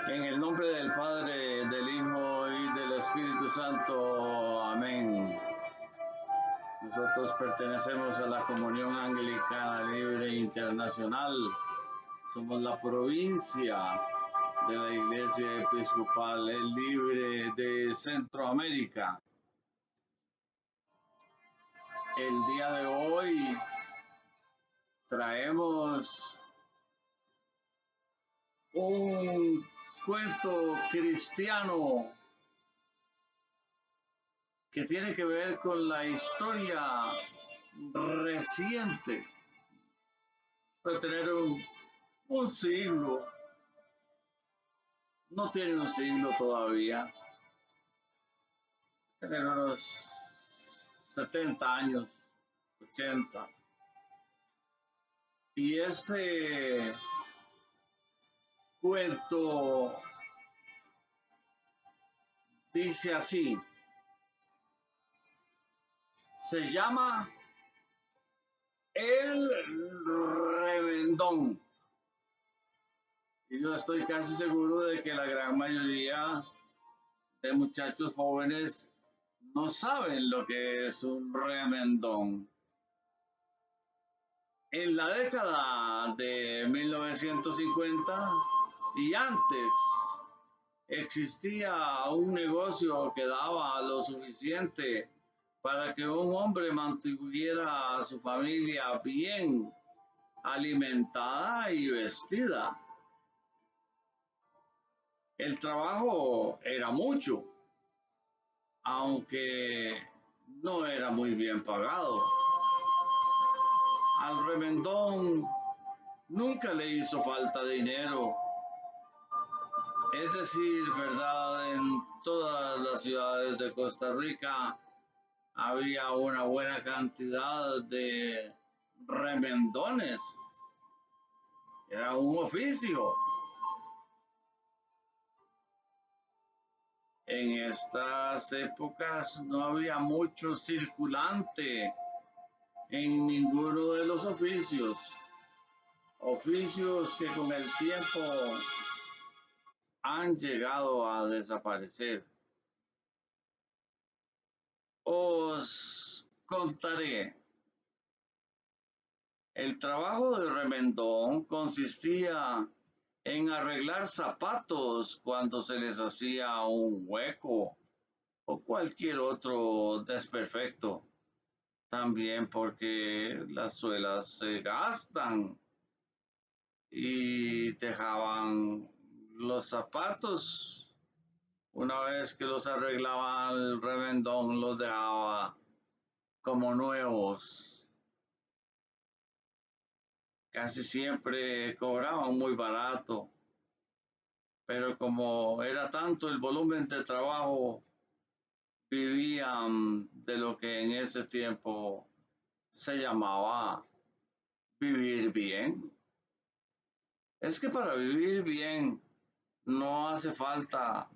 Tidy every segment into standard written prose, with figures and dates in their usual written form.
En el nombre del Padre, del Hijo y del Espíritu Santo. Amén. Nosotros pertenecemos a la Comunión Anglicana Libre Internacional. Somos la provincia de la Iglesia Episcopal Libre de Centroamérica. El día de hoy traemos un cuento cristiano que tiene que ver con la historia reciente. Puede tener un siglo, no tiene un siglo todavía, tener unos 70 años, 80. Y este cuento dice así, se llama El Revendón. Y yo estoy casi seguro de que la gran mayoría de muchachos jóvenes no saben lo que es un remendón. En la década de 1950 y antes existía un negocio que daba lo suficiente para que un hombre mantuviera a su familia bien alimentada y vestida. El trabajo era mucho, aunque no era muy bien pagado. Al remendón nunca le hizo falta dinero. Es decir, verdad, en todas las ciudades de Costa Rica había una buena cantidad de remendones. Era un oficio. En estas épocas no había mucho circulante en ninguno de los oficios. Oficios que con el tiempo han llegado a desaparecer. Os contaré. El trabajo de remendón consistía en arreglar zapatos cuando se les hacía un hueco o cualquier otro desperfecto. También porque las suelas se gastan y dejaban los zapatos. Una vez que los arreglaban, el revendón los dejaba como nuevos. Casi siempre cobraban muy barato, pero como era tanto el volumen de trabajo, vivían de lo que en ese tiempo se llamaba vivir bien. Es que para vivir bien no hace falta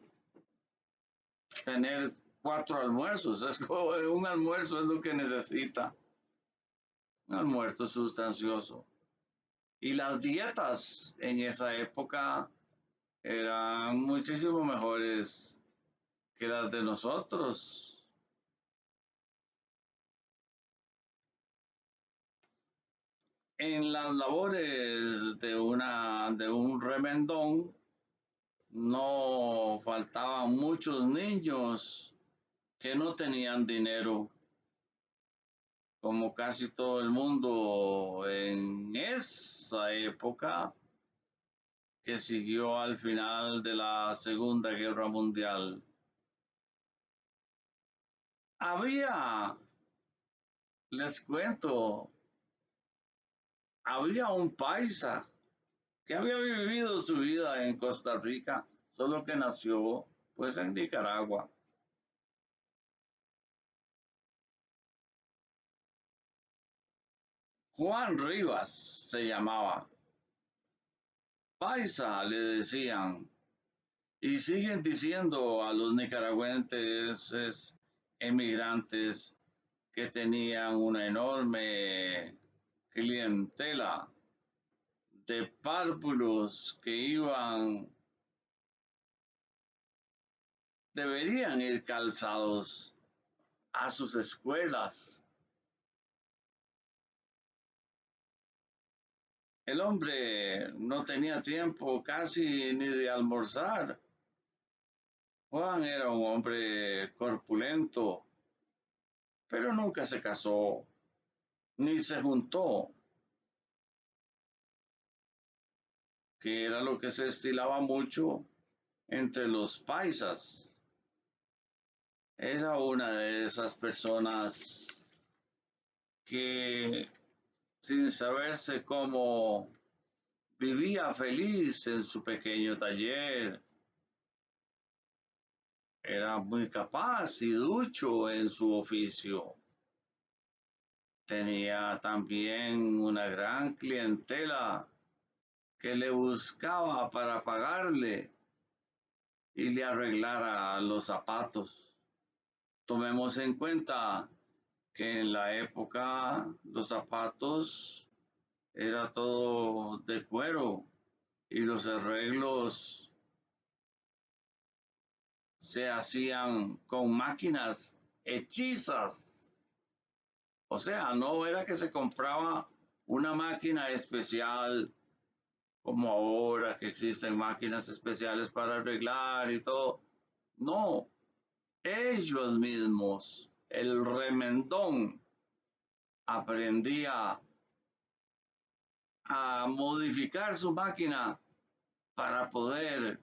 tener 4 almuerzos, es como un almuerzo es lo que necesita, un almuerzo sustancioso. Y las dietas en esa época eran muchísimo mejores que las de nosotros. En las labores de un remendón no faltaban muchos niños que no tenían dinero, como casi todo el mundo en esa época que siguió al final de la Segunda Guerra Mundial. Había, les cuento, había un paisa que había vivido su vida en Costa Rica, solo que nació pues en Nicaragua. Juan Rivas se llamaba. Paisa le decían, y siguen diciendo a los nicaragüenses emigrantes que tenían una enorme clientela de párvulos que iban deberían ir calzados a sus escuelas. El hombre no tenía tiempo casi ni de almorzar. Juan era un hombre corpulento, pero nunca se casó ni se juntó, que era lo que se estilaba mucho entre los paisas. Era una de esas personas que, sin saberse cómo, vivía feliz en su pequeño taller. Era muy capaz y ducho en su oficio. Tenía también una gran clientela que le buscaba para pagarle y le arreglara los zapatos. Tomemos en cuenta que en la época los zapatos era todo de cuero y los arreglos se hacían con máquinas hechizas. O sea, no era que se compraba una máquina especial como ahora que existen máquinas especiales para arreglar y todo. No, ellos mismos, el remendón, aprendía a modificar su máquina para poder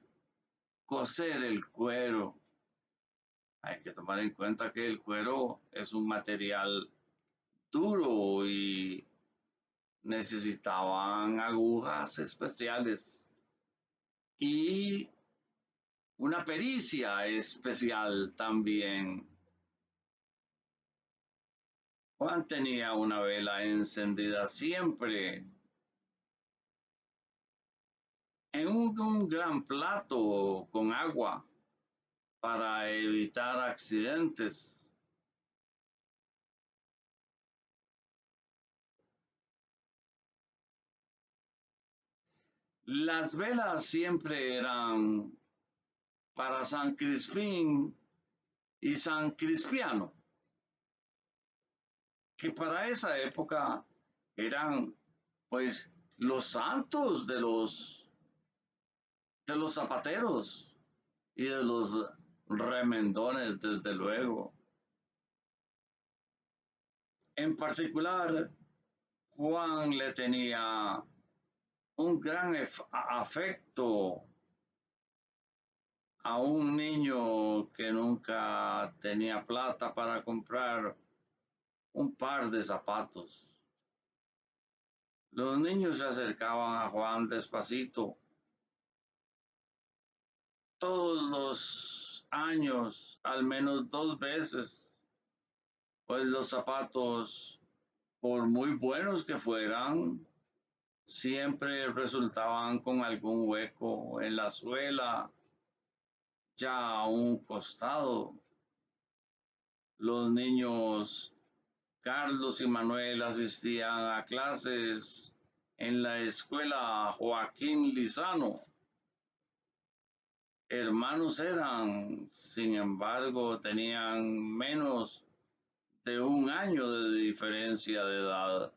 coser el cuero. Hay que tomar en cuenta que el cuero es un material duro y necesitaban agujas especiales y una pericia especial también. Juan tenía una vela encendida siempre en un gran plato con agua para evitar accidentes. Las velas siempre eran para San Crispín y San Crispiano, que para esa época eran pues los santos de los zapateros y de los remendones, desde luego. En particular, Juan le tenía un gran afecto a un niño que nunca tenía plata para comprar un par de zapatos. Los niños se acercaban a Juan despacito. Todos los años, al menos 2 veces, pues los zapatos, por muy buenos que fueran, siempre resultaban con algún hueco en la suela, ya a un costado. Los niños Carlos y Manuel asistían a clases en la escuela Joaquín Lizano. Hermanos eran, sin embargo, tenían menos de un año de diferencia de edad.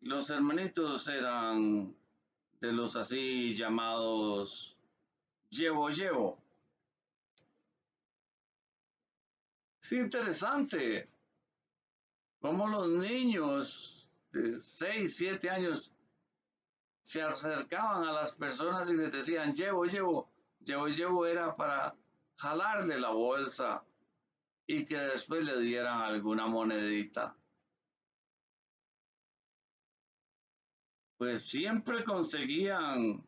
Los hermanitos eran de los así llamados llevo. Es interesante cómo los niños de 6, 7 años se acercaban a las personas y les decían llevo era para jalarle la bolsa y que después le dieran alguna monedita. Pues siempre conseguían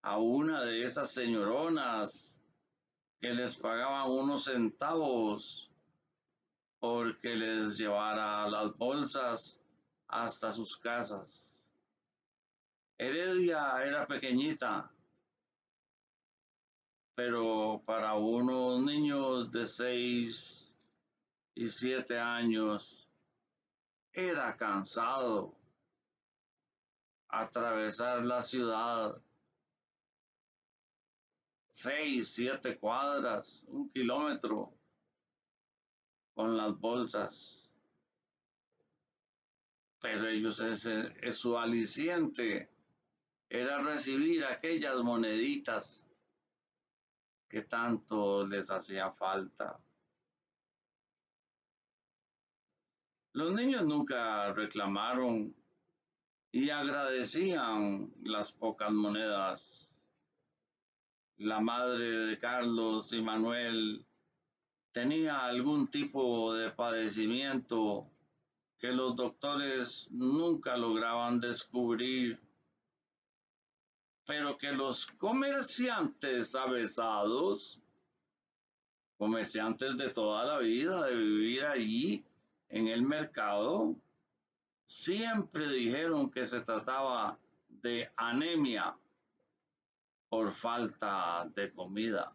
a una de esas señoronas que les pagaban unos centavos porque les llevara las bolsas hasta sus casas. Heredia era pequeñita, pero para unos niños de 6 y 7 años era cansado atravesar la ciudad 6, 7 cuadras, 1 kilómetro con las bolsas. Pero ellos, su aliciente era recibir aquellas moneditas que tanto les hacía falta. Los niños nunca reclamaron y agradecían las pocas monedas. La madre de Carlos y Manuel tenía algún tipo de padecimiento que los doctores nunca lograban descubrir, pero que los comerciantes avesados, comerciantes de toda la vida, de vivir allí en el mercado, siempre dijeron que se trataba de anemia por falta de comida.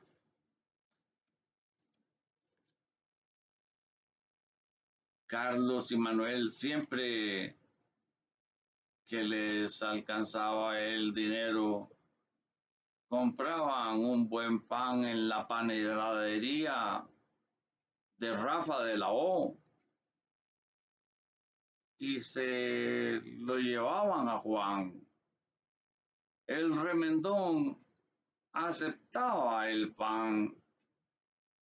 Carlos y Manuel siempre que les alcanzaba el dinero, compraban un buen pan en la panadería de Rafa de la O y se lo llevaban a Juan. El remendón aceptaba el pan,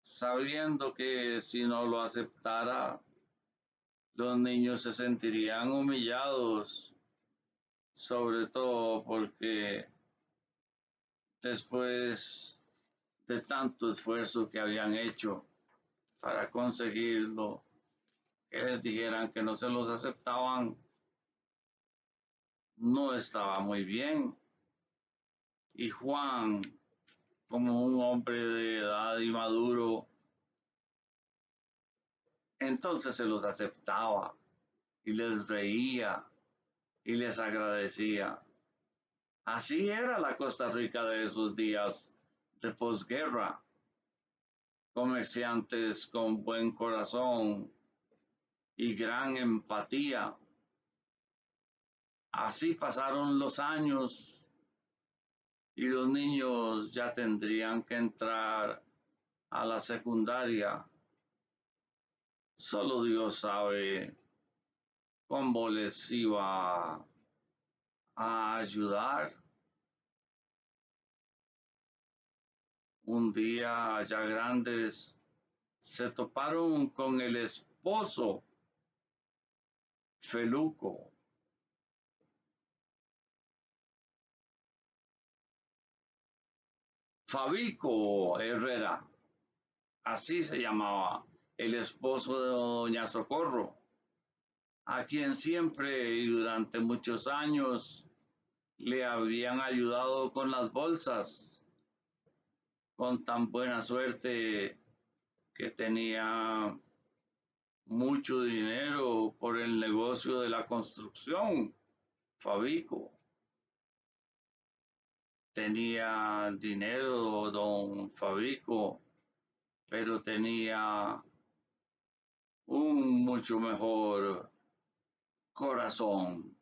sabiendo que si no lo aceptara, los niños se sentirían humillados, sobre todo porque después de tanto esfuerzo que habían hecho para conseguirlo, que les dijeran que no se los aceptaban, no estaba muy bien. Y Juan, como un hombre de edad y maduro, entonces se los aceptaba y les reía y les agradecía. Así era la Costa Rica de esos días de posguerra. Comerciantes con buen corazón y gran empatía. Así pasaron los años y los niños ya tendrían que entrar a la secundaria. Solo Dios sabe cómo les iba a ayudar. Un día ya grandes se toparon con el esposo Feluco. Fabico Herrera, así se llamaba, el esposo de doña Socorro, a quien siempre y durante muchos años le habían ayudado con las bolsas, con tan buena suerte que tenía mucho dinero por el negocio de la construcción. Fabico tenía dinero, don Fabico, pero tenía un mucho mejor corazón.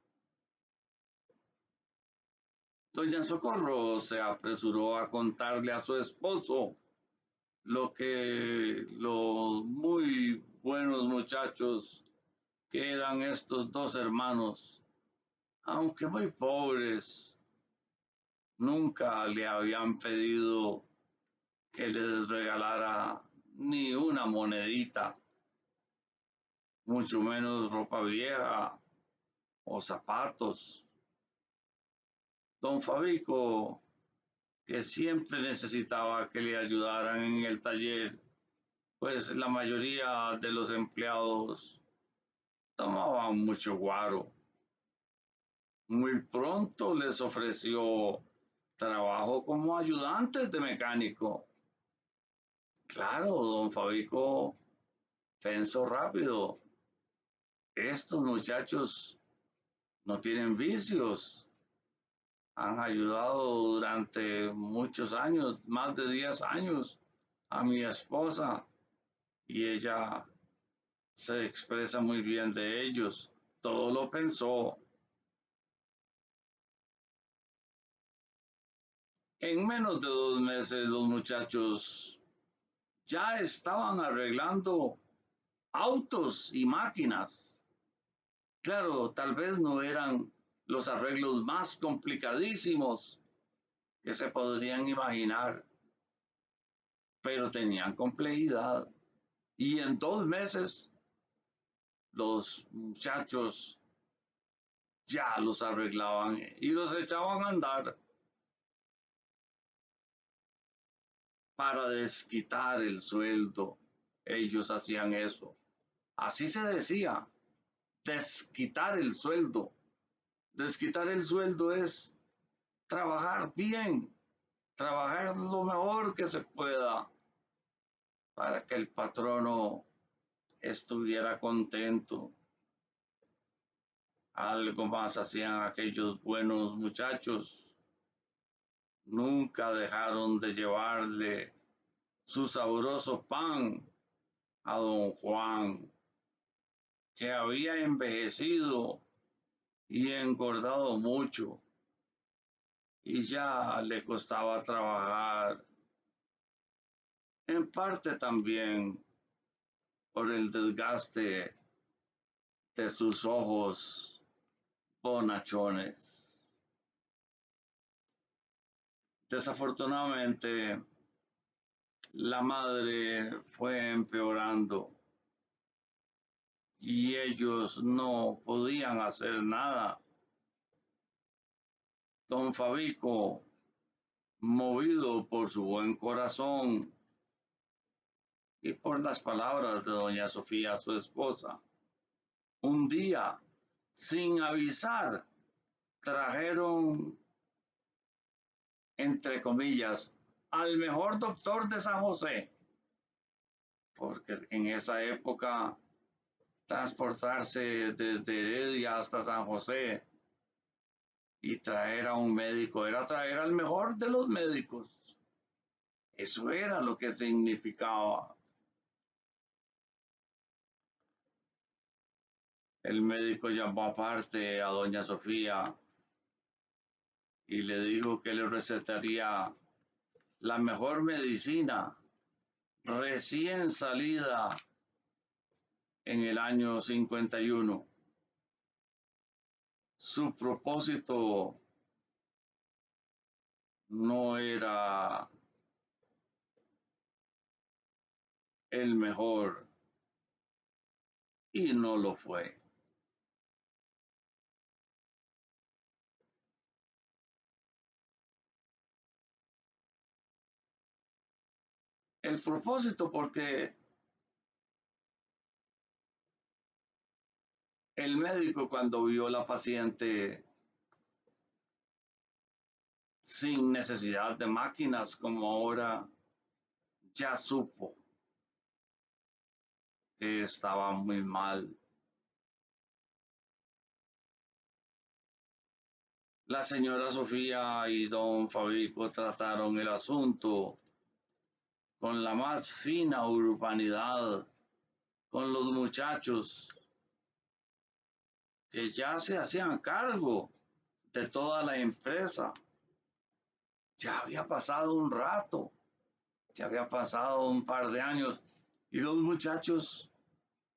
Doña Socorro se apresuró a contarle a su esposo lo que los muy buenos muchachos que eran estos dos hermanos, aunque muy pobres, nunca le habían pedido que les regalara ni una monedita, mucho menos ropa vieja o zapatos. Don Fabico, que siempre necesitaba que le ayudaran en el taller, pues la mayoría de los empleados tomaban mucho guaro. Muy pronto les ofreció trabajo como ayudantes de mecánico. Claro, don Fabico pensó rápido. Estos muchachos no tienen vicios. Han ayudado durante muchos años, más de 10 años, a mi esposa y ella se expresa muy bien de ellos. Todo lo pensó. En menos de 2 meses los muchachos ya estaban arreglando autos y máquinas. Claro, tal vez no eran los arreglos más complicadísimos que se podrían imaginar, pero tenían complejidad. Y en 2 meses los muchachos ya los arreglaban y los echaban a andar para desquitar el sueldo. Ellos hacían eso. Así se decía, desquitar el sueldo. Desquitar el sueldo es trabajar bien, trabajar lo mejor que se pueda para que el patrono estuviera contento. Algo más hacían aquellos buenos muchachos. Nunca dejaron de llevarle su sabroso pan a don Juan, que había envejecido y engordado mucho y ya le costaba trabajar, en parte también por el desgaste de sus ojos bonachones. Desafortunadamente, la madre fue empeorando y ellos no podían hacer nada. Don Fabico, movido por su buen corazón y por las palabras de doña Sofía, su esposa, un día, sin avisar, trajeron, entre comillas, al mejor doctor de San José, porque en esa época transportarse desde Heredia hasta San José y traer a un médico era traer al mejor de los médicos. Eso era lo que significaba. El médico llamó aparte a doña Sofía y le dijo que le recetaría la mejor medicina recién salida en el año 51. Su propósito no era el mejor y no lo fue. El propósito porque el médico cuando vio a la paciente sin necesidad de máquinas como ahora, ya supo que estaba muy mal. La señora Sofía y don Fabico trataron el asunto con la más fina urbanidad, con los muchachos que ya se hacían cargo de toda la empresa. Ya había pasado un rato, ya había pasado un par de años y los muchachos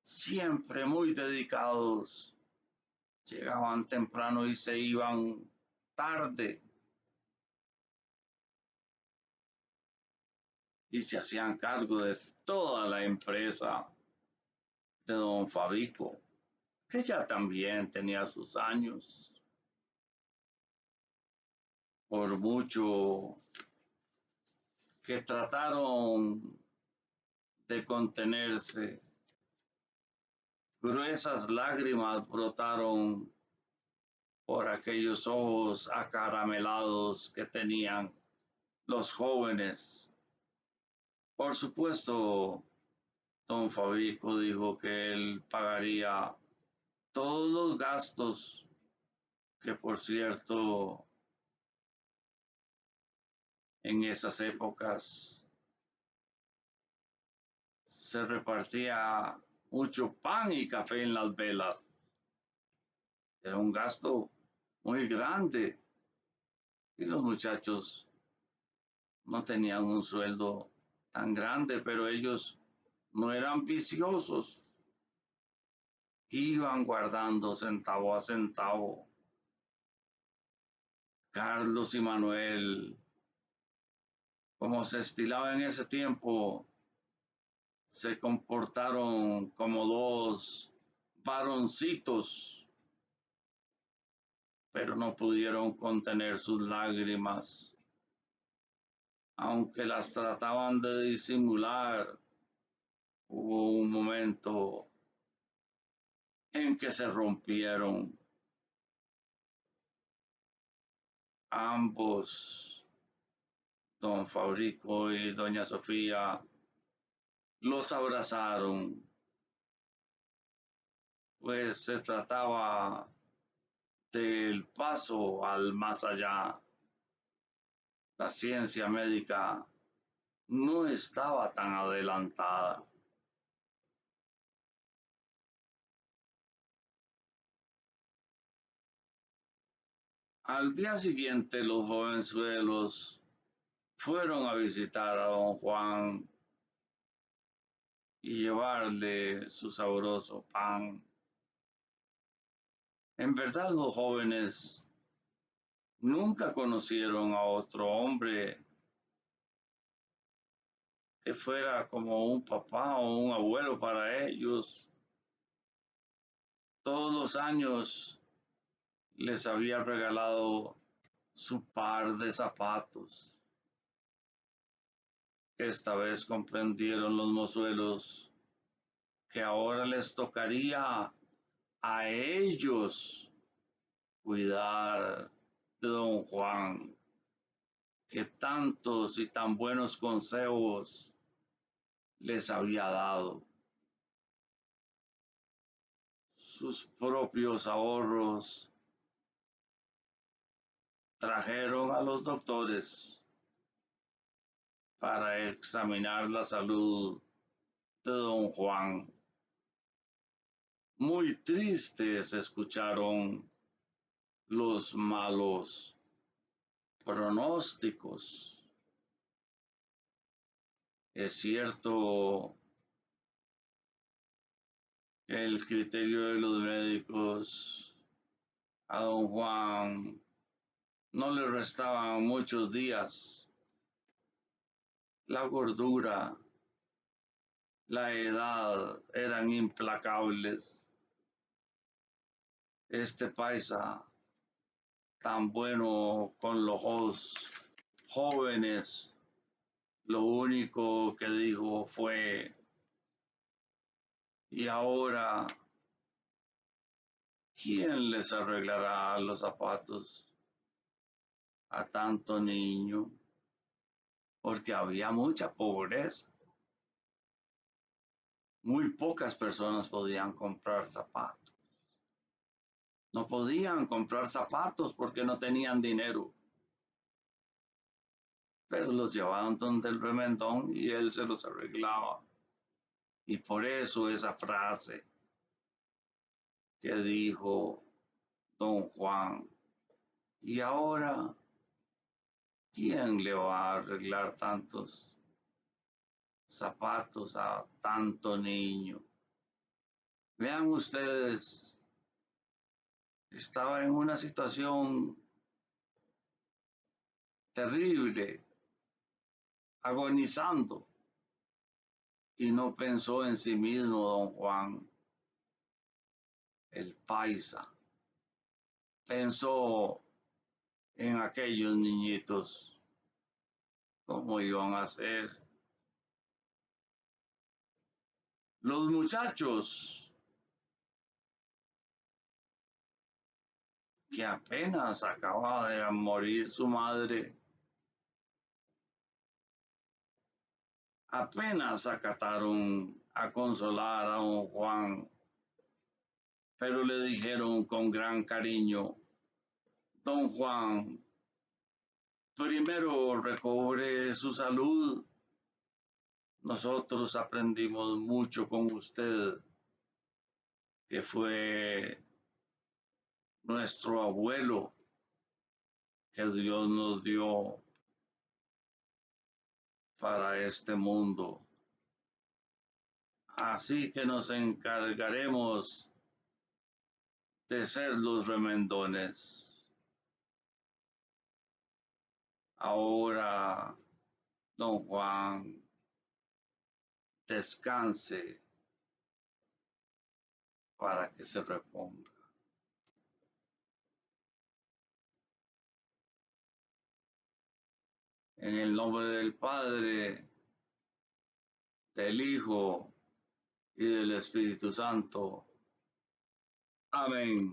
siempre muy dedicados. Llegaban temprano y se iban tarde y se hacían cargo de toda la empresa de don Fabico, que ya también tenía sus años. Por mucho que trataron de contenerse, gruesas lágrimas brotaron por aquellos ojos acaramelados que tenían los jóvenes. Por supuesto, don Fabico dijo que él pagaría todos los gastos, que por cierto, en esas épocas se repartía mucho pan y café en las velas. Era un gasto muy grande y los muchachos no tenían un sueldo tan grande, pero ellos no eran viciosos, iban guardando centavo a centavo. Carlos y Manuel, como se estilaba en ese tiempo, se comportaron como dos varoncitos, pero no pudieron contener sus lágrimas. Aunque las trataban de disimular, hubo un momento en que se rompieron. Ambos, don Fabrico y doña Sofía, los abrazaron, pues se trataba del paso al más allá. La ciencia médica no estaba tan adelantada. Al día siguiente los jovenzuelos fueron a visitar a don Juan y llevarle su sabroso pan. En verdad los jóvenes nunca conocieron a otro hombre que fuera como un papá o un abuelo para ellos. Todos los años les había regalado su par de zapatos. Esta vez comprendieron los mozuelos que ahora les tocaría a ellos cuidar de don Juan, que tantos y tan buenos consejos les había dado. Sus propios ahorros trajeron a los doctores para examinar la salud de don Juan. Muy tristes escucharon los malos pronósticos. Es cierto que el criterio de los médicos a don Juan no le restaban muchos días. La gordura, la edad eran implacables. Este paisa tan bueno con los ojos jóvenes, lo único que dijo fue: y ahora, ¿quién les arreglará los zapatos a tanto niño? Porque había mucha pobreza. Muy pocas personas podían comprar zapatos. No podían comprar zapatos porque no tenían dinero. Pero los llevaban donde el remendón y él se los arreglaba. Y por eso esa frase que dijo don Juan: y ahora, ¿quién le va a arreglar tantos zapatos a tanto niño? Vean ustedes, estaba en una situación terrible, agonizando, y no pensó en sí mismo don Juan, el paisa. Pensó en aquellos niñitos, cómo iban a ser. Los muchachos que apenas acaba de morir su madre, apenas acataron a consolar a don Juan, pero le dijeron con gran cariño: don Juan, primero recobre su salud. Nosotros aprendimos mucho con usted, que fue nuestro abuelo que Dios nos dio. para este mundo. Así que nos encargaremos de ser los remendones. Ahora, don Juan, descanse para que se reponga. En el nombre del Padre, del Hijo y del Espíritu Santo. Amén.